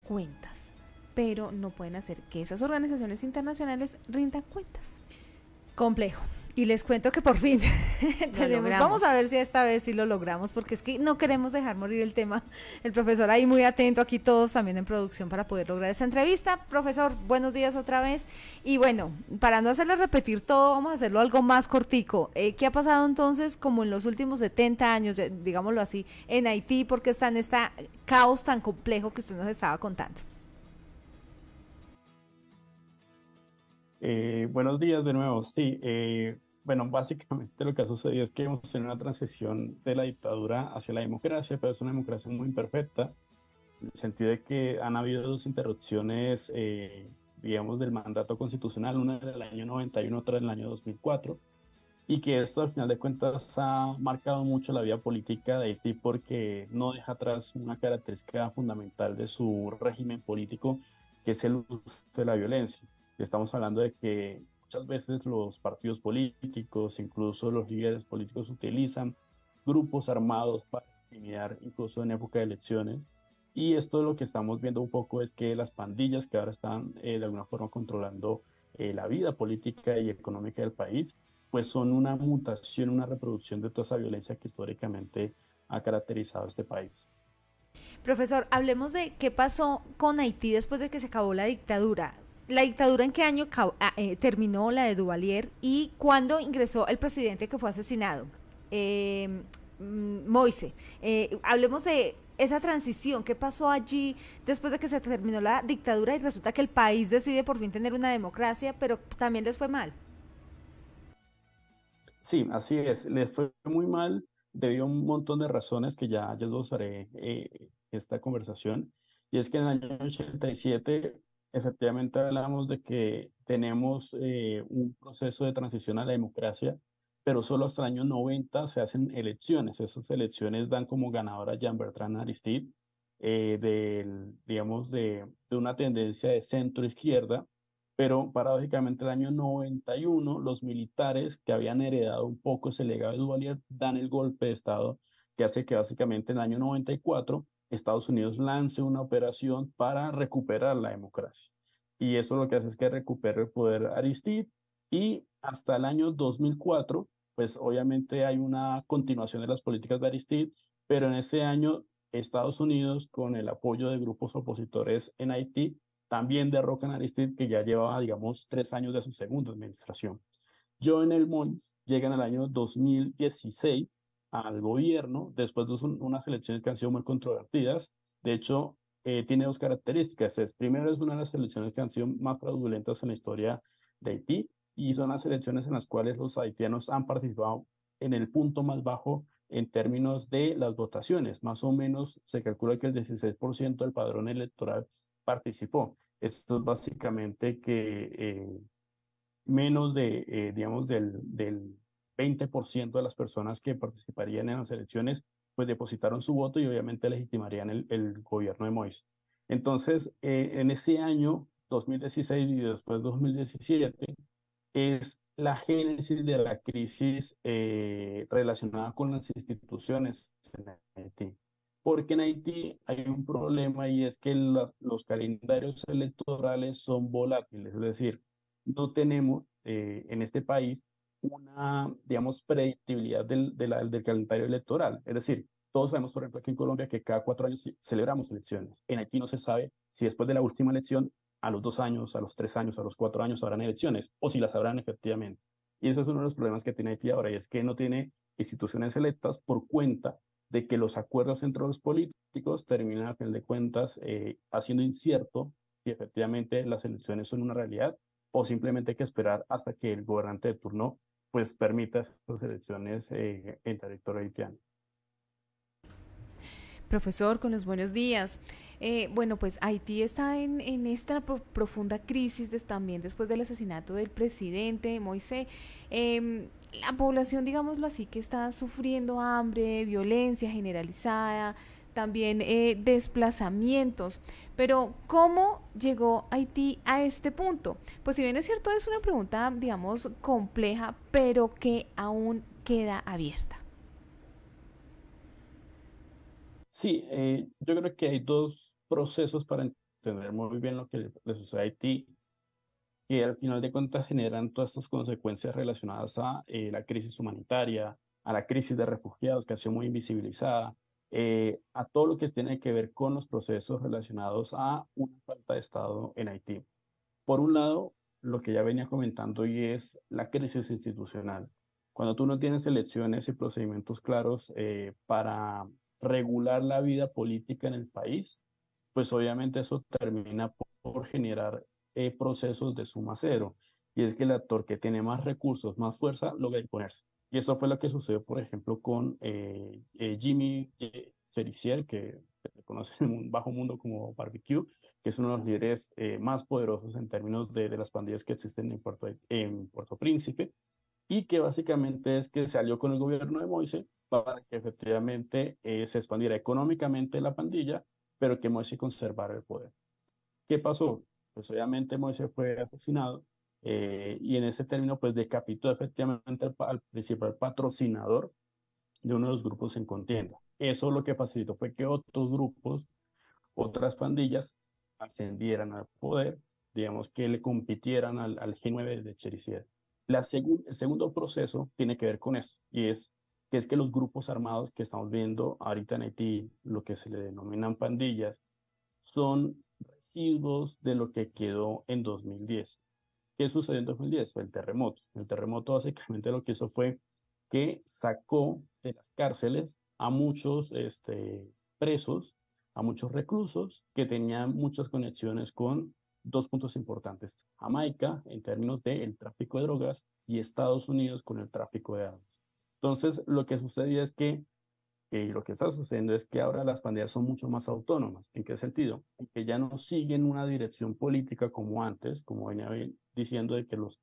cuentas, pero no pueden hacer que esas organizaciones internacionales rindan cuentas. Complejo. Y les cuento que por fin vamos a ver si esta vez sí lo logramos, porque es que no queremos dejar morir el tema. El profesor ahí muy atento, aquí todos también en producción para poder lograr esta entrevista. Profesor, buenos días otra vez. Y bueno, para no hacerle repetir todo, vamos a hacerlo algo más cortico. ¿Qué ha pasado entonces como en los últimos 70 años, digámoslo así, en Haití? ¿Porque está en este caos tan complejo que usted nos estaba contando? Buenos días de nuevo. Sí, bueno, básicamente lo que ha sucedido es que hemos tenido una transición de la dictadura hacia la democracia, pero es una democracia muy imperfecta, en el sentido de que han habido dos interrupciones, digamos, del mandato constitucional, una en el año 91, otra en el año 2004, y que esto al final de cuentas ha marcado mucho la vida política de Haití porque no deja atrás una característica fundamental de su régimen político, que es el uso de la violencia. Estamos hablando de que muchas veces los partidos políticos, incluso los líderes políticos, utilizan grupos armados para intimidar, incluso en época de elecciones. Y esto lo que estamos viendo un poco es que las pandillas que ahora están de alguna forma controlando la vida política y económica del país, pues son una mutación, una reproducción de toda esa violencia que históricamente ha caracterizado este país. Profesor, hablemos de qué pasó con Haití después de que se acabó la dictadura. ¿La dictadura en qué año terminó, la de Duvalier, y cuándo ingresó el presidente que fue asesinado? Moise. Hablemos de esa transición, qué pasó allí después de que se terminó la dictadura y resulta que el país decide por fin tener una democracia, pero también les fue mal. Sí, así es. Les fue muy mal debido a un montón de razones que ya los haré esta conversación. Y es que en el año 87 efectivamente hablamos de que tenemos un proceso de transición a la democracia, pero solo hasta el año 90 se hacen elecciones. Esas elecciones dan como ganadora a Jean-Bertrand Aristide, digamos, de una tendencia de centro izquierda, pero paradójicamente el año 91 los militares que habían heredado un poco ese legado de Duvalier dan el golpe de Estado que hace que básicamente en el año 94 Estados Unidos lance una operación para recuperar la democracia. Y eso lo que hace es que recupere el poder Aristide, y hasta el año 2004, pues obviamente hay una continuación de las políticas de Aristide, pero en ese año Estados Unidos, con el apoyo de grupos opositores en Haití, también derrocan a Aristide, que ya llevaba, digamos, 3 años de su segunda administración. Jovenel Moïse llega en el año 2016 al gobierno después de unas elecciones que han sido muy controvertidas. De hecho, tiene dos características. Primero, es una de las elecciones que han sido más fraudulentas en la historia de Haití, y son las elecciones en las cuales los haitianos han participado en el punto más bajo en términos de las votaciones. Más o menos se calcula que el 16% del padrón electoral participó. Esto es básicamente que menos de, digamos, del 20% de las personas que participarían en las elecciones, pues depositaron su voto y obviamente legitimarían el gobierno de Moïse. Entonces, en ese año 2016 y después 2017, es la génesis de la crisis relacionada con las instituciones en Haití. Porque en Haití hay un problema, y es que los calendarios electorales son volátiles, es decir, no tenemos en este país una, digamos, predictibilidad del calendario electoral. Es decir, todos sabemos, por ejemplo, aquí en Colombia, que cada 4 años celebramos elecciones. En Haití no se sabe si después de la última elección, a los 2 años, a los 3 años, a los 4 años habrán elecciones, o si las habrán efectivamente. Y ese es uno de los problemas que tiene Haití ahora, y es que no tiene instituciones electas por cuenta de que los acuerdos entre los políticos terminan, a fin de cuentas, haciendo incierto si efectivamente las elecciones son una realidad, o simplemente hay que esperar hasta que el gobernante de turno pues permita estas elecciones en territorio haitiano. Profesor, con los buenos días. Bueno, pues Haití está en esta profunda crisis también después del asesinato del presidente Moisés. La población, digámoslo así, que está sufriendo hambre, violencia generalizada, también desplazamientos. Pero, ¿cómo llegó Haití a este punto? Pues si bien es cierto, es una pregunta, digamos, compleja, pero que aún queda abierta. Sí, yo creo que hay dos procesos para entender muy bien lo que le sucede a Haití, que al final de cuentas generan todas estas consecuencias relacionadas a la crisis humanitaria, a la crisis de refugiados que ha sido muy invisibilizada, a todo lo que tiene que ver con los procesos relacionados a una falta de Estado en Haití. Por un lado, lo que ya venía comentando y es la crisis institucional. Cuando tú no tienes elecciones y procedimientos claros para regular la vida política en el país, pues obviamente eso termina por generar procesos de suma cero. Y es que el actor que tiene más recursos, más fuerza, logra imponerse. Y eso fue lo que sucedió, por ejemplo, con Jimmy Cherizier, que se conoce en un bajo mundo como Barbecue, que es uno de los líderes más poderosos en términos de las pandillas que existen en Puerto Príncipe, y que básicamente es que se alió con el gobierno de Moise para que efectivamente se expandiera económicamente la pandilla, pero que Moise conservara el poder. ¿Qué pasó? Pues obviamente Moise fue asesinado y en ese término pues decapitó efectivamente al principal patrocinador de uno de los grupos en contienda. Eso lo que facilitó fue que otros grupos, otras pandillas ascendieran al poder, digamos que le compitieran al G9 de Cherisier. El segundo proceso tiene que ver con eso, y es que los grupos armados que estamos viendo ahorita en Haití, lo que se le denominan pandillas, son residuos de lo que quedó en 2010. ¿Qué sucedió en 2010? Fue el terremoto. El terremoto básicamente lo que hizo fue que sacó de las cárceles a muchos presos, a muchos reclusos que tenían muchas conexiones con dos puntos importantes: Jamaica en términos del tráfico de drogas y Estados Unidos con el tráfico de armas. Entonces, lo que sucedía es que lo que está sucediendo es que ahora las pandillas son mucho más autónomas. ¿En qué sentido? En que ya no siguen una dirección política como antes, como venía diciendo, de que los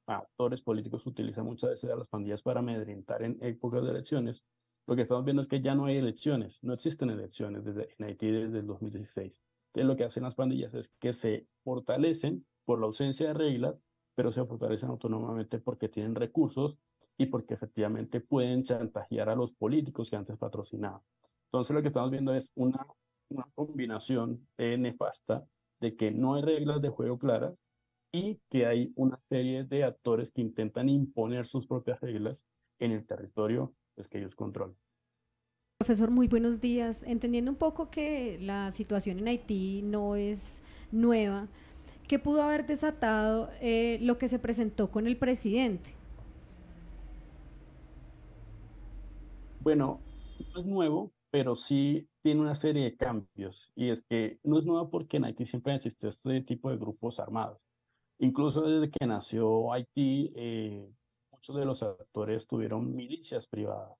actores políticos utilizan muchas veces a las pandillas para amedrentar en épocas de elecciones. Lo que estamos viendo es que ya no hay elecciones, no existen elecciones en Haití desde el 2016. Entonces lo que hacen las pandillas es que se fortalecen por la ausencia de reglas, pero se fortalecen autónomamente porque tienen recursos y porque efectivamente pueden chantajear a los políticos que antes patrocinaban. Entonces lo que estamos viendo es una combinación nefasta de que no hay reglas de juego claras y que hay una serie de actores que intentan imponer sus propias reglas en el territorio pues, que ellos controlan. Profesor, muy buenos días. Entendiendo un poco que la situación en Haití no es nueva, ¿qué pudo haber desatado lo que se presentó con el presidente? Bueno, no es nuevo, pero sí tiene una serie de cambios. Y es que no es nuevo porque en Haití siempre existió este tipo de grupos armados. Incluso desde que nació Haití, muchos de los actores tuvieron milicias privadas.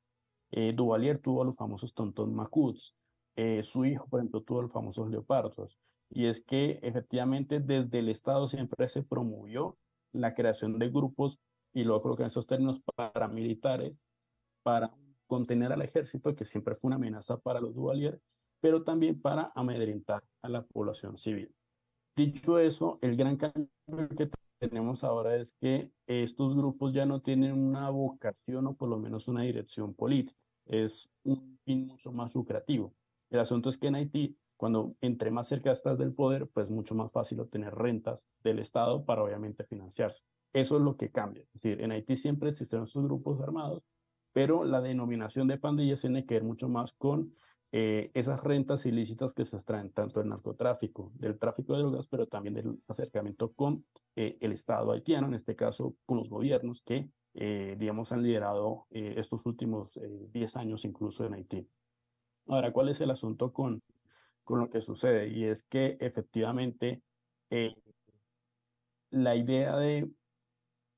Duvalier tuvo los famosos Tonton Macuts. Su hijo, por ejemplo, tuvo los famosos Leopardos. Y es que efectivamente desde el Estado siempre se promovió la creación de grupos, y luego colocan esos términos, paramilitares para contener al ejército, que siempre fue una amenaza para los Duvalier, pero también para amedrentar a la población civil. Dicho eso, el gran cambio que tenemos ahora es que estos grupos ya no tienen una vocación o por lo menos una dirección política. Es un fin mucho más lucrativo. El asunto es que en Haití, cuando entre más cerca estás del poder, pues mucho más fácil obtener rentas del Estado para obviamente financiarse. Eso es lo que cambia. Es decir, en Haití siempre existieron estos grupos armados, pero la denominación de pandillas tiene que ver mucho más con esas rentas ilícitas que se extraen tanto del narcotráfico, del tráfico de drogas, pero también del acercamiento con el Estado haitiano, en este caso con los gobiernos que, digamos, han liderado estos últimos 10 años incluso en Haití. Ahora, ¿cuál es el asunto con lo que sucede? Y es que efectivamente eh, la idea de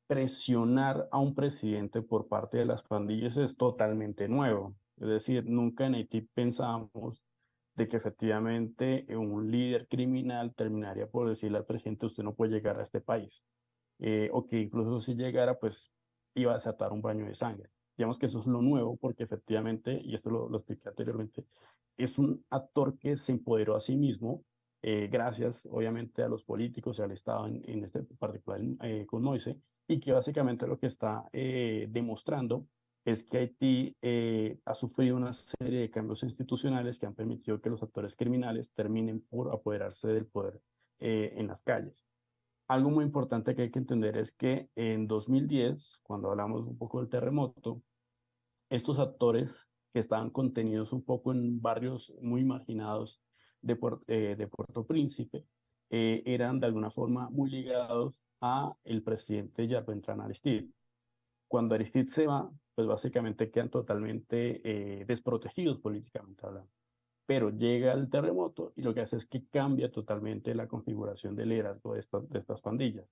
presionar a un presidente por parte de las pandillas es totalmente nuevo. Es decir, nunca en Haití pensábamos de que efectivamente un líder criminal terminaría por decirle al presidente: usted no puede llegar a este país. O que incluso si llegara, pues iba a desatar un baño de sangre. Digamos que eso es lo nuevo porque efectivamente, y esto lo expliqué anteriormente, es un actor que se empoderó a sí mismo, gracias obviamente a los políticos y al Estado en este particular con Moise, y que básicamente lo que está demostrando es que Haití ha sufrido una serie de cambios institucionales que han permitido que los actores criminales terminen por apoderarse del poder en las calles. Algo muy importante que hay que entender es que en 2010, cuando hablamos un poco del terremoto, estos actores que estaban contenidos un poco en barrios muy marginados de Puerto Príncipe, eran de alguna forma muy ligados a el presidente Yarbentrán Aristide. Cuando Aristide se va, pues básicamente quedan totalmente desprotegidos políticamente hablando. Pero llega el terremoto y lo que hace es que cambia totalmente la configuración del liderazgo de estas pandillas.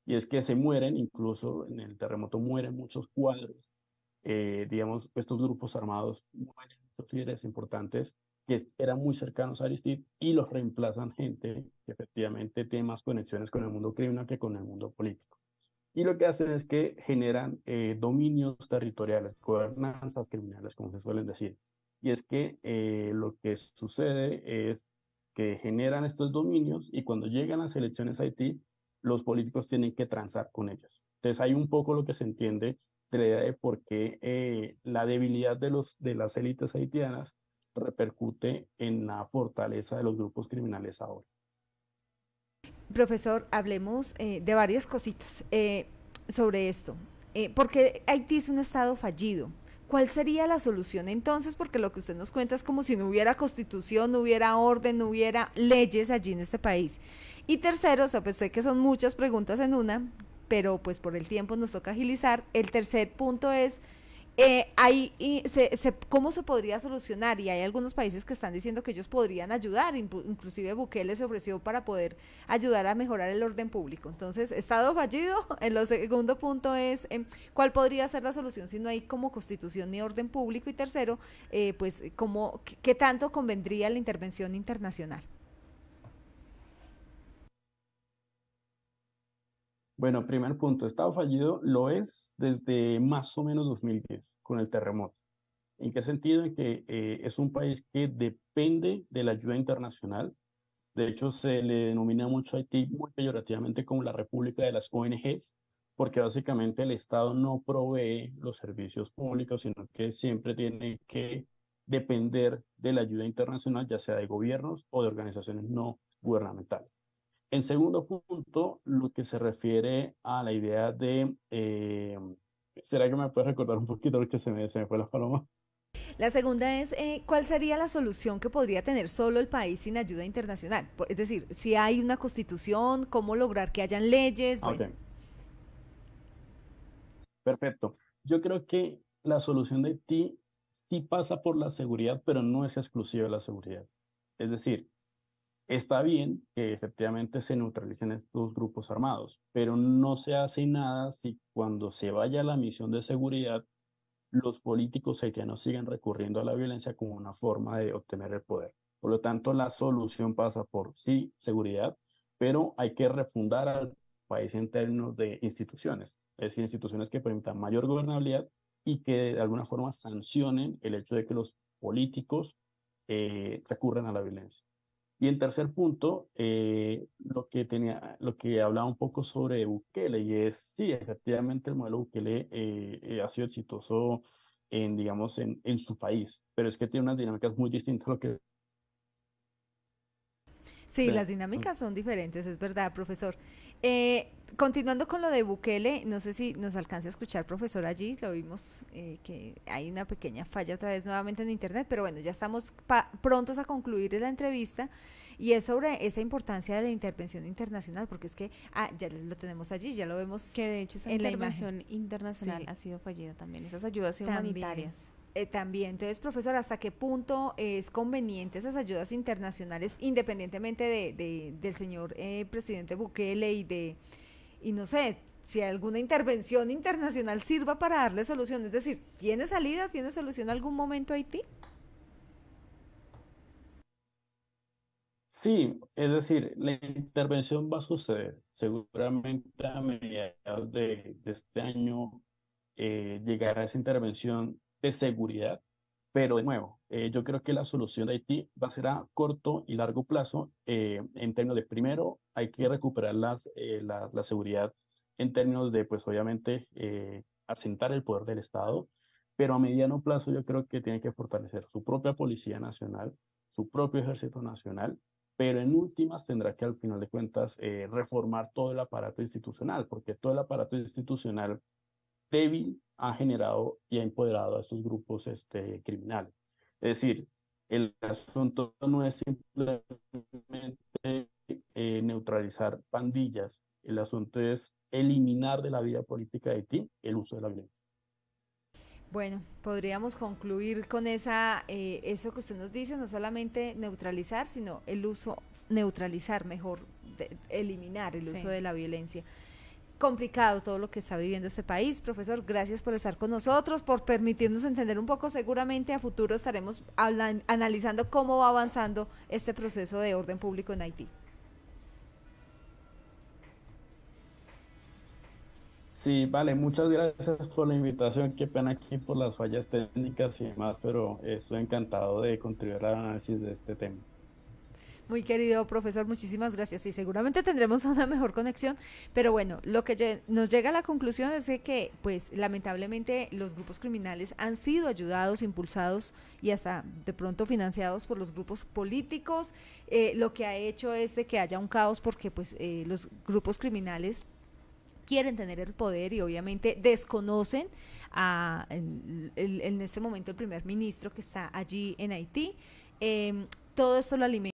Y es que se mueren, incluso en el terremoto mueren muchos cuadros, digamos, estos grupos armados mueren muchos líderes importantes que eran muy cercanos a Aristide y los reemplazan gente que efectivamente tiene más conexiones con el mundo criminal que con el mundo político. Y lo que hacen es que generan dominios territoriales, gobernanzas criminales, como se suelen decir. Y es que lo que sucede es que generan estos dominios y cuando llegan las elecciones a Haití, los políticos tienen que transar con ellos. Entonces hay un poco lo que se entiende de la idea de por qué la debilidad de las élites haitianas repercute en la fortaleza de los grupos criminales ahora. Profesor, hablemos de varias cositas sobre esto. Porque Haití es un estado fallido. ¿Cuál sería la solución entonces? Porque lo que usted nos cuenta es como si no hubiera constitución, no hubiera orden, no hubiera leyes allí en este país. Y tercero, o sea, pues sé que son muchas preguntas en una, pero pues por el tiempo nos toca agilizar. El tercer punto es ¿cómo se podría solucionar? Y hay algunos países que están diciendo que ellos podrían ayudar, inclusive Bukele se ofreció para poder ayudar a mejorar el orden público. Entonces, estado fallido. El segundo punto es, ¿cuál podría ser la solución si no hay como constitución ni orden público? Y tercero, pues, ¿qué tanto convendría la intervención internacional? Bueno, primer punto, Estado fallido lo es desde más o menos 2010, con el terremoto. ¿En qué sentido? En que es un país que depende de la ayuda internacional. De hecho, se le denomina mucho a Haití muy peyorativamente como la República de las ONGs, porque básicamente el Estado no provee los servicios públicos, sino que siempre tiene que depender de la ayuda internacional, ya sea de gobiernos o de organizaciones no gubernamentales. En segundo punto, lo que se refiere a la idea de, ¿será que me puedes recordar un poquito lo que se me fue la paloma? La segunda es, ¿cuál sería la solución que podría tener solo el país sin ayuda internacional? Es decir, si hay una constitución, ¿cómo lograr que hayan leyes? Ok, Bueno, perfecto. Yo creo que la solución de Haití sí pasa por la seguridad, pero no es exclusiva de la seguridad. Es decir, está bien que efectivamente se neutralicen estos grupos armados, pero no se hace nada si cuando se vaya a la misión de seguridad los políticos haitianos siguen recurriendo a la violencia como una forma de obtener el poder. Por lo tanto, la solución pasa por sí, seguridad, pero hay que refundar al país en términos de instituciones, es decir, instituciones que permitan mayor gobernabilidad y que de alguna forma sancionen el hecho de que los políticos recurren a la violencia. Y en tercer punto, lo que hablaba un poco sobre Bukele, y es, sí, efectivamente el modelo Bukele ha sido exitoso digamos, en su país, pero es que tiene unas dinámicas muy distintas a lo que... sí, las dinámicas son diferentes, es verdad, profesor. Continuando con lo de Bukele, no sé si nos alcance a escuchar, profesor, allí, lo vimos que hay una pequeña falla otra vez nuevamente en internet, pero bueno, ya estamos prontos a concluir la entrevista y es sobre esa importancia de la intervención internacional, porque es que, ya lo tenemos allí, ya lo vemos Que de hecho esa en la imagen. intervención internacional Sí, ha sido fallida también, esas ayudas también. humanitarias. También, entonces, profesor, ¿hasta qué punto es conveniente esas ayudas internacionales, independientemente del señor presidente Bukele y no sé, si alguna intervención internacional sirva para darle solución? Es decir, ¿tiene salida, tiene solución algún momento Haití? Sí, es decir, la intervención va a suceder. Seguramente a mediados de este año llegará esa intervención de seguridad, pero de nuevo, yo creo que la solución de Haití va a ser a corto y largo plazo en términos de, primero, hay que recuperar la seguridad en términos de, pues obviamente, asentar el poder del Estado, pero a mediano plazo yo creo que tiene que fortalecer su propia Policía Nacional, su propio Ejército Nacional, pero en últimas tendrá que al final de cuentas reformar todo el aparato institucional, porque todo el aparato institucional débil ha generado y ha empoderado a estos grupos criminales. Es decir, el asunto no es simplemente neutralizar pandillas, el asunto es eliminar de la vida política de Haití el uso de la violencia. Bueno, podríamos concluir con eso que usted nos dice, no solamente neutralizar, sino neutralizar mejor, eliminar el uso de la violencia. Complicado todo lo que está viviendo este país. Profesor, gracias por estar con nosotros, por permitirnos entender un poco. Seguramente a futuro estaremos analizando cómo va avanzando este proceso de orden público en Haití. Sí, vale, muchas gracias por la invitación. Qué pena aquí por las fallas técnicas y demás, pero estoy encantado de contribuir al análisis de este tema. Muy querido profesor, muchísimas gracias. Y seguramente tendremos una mejor conexión, pero bueno, lo que nos llega a la conclusión es de que, pues, lamentablemente los grupos criminales han sido ayudados, impulsados y hasta de pronto financiados por los grupos políticos. Lo que ha hecho es de que haya un caos porque, pues, los grupos criminales quieren tener el poder y obviamente desconocen en este momento el primer ministro que está allí en Haití. Todo esto lo alimenta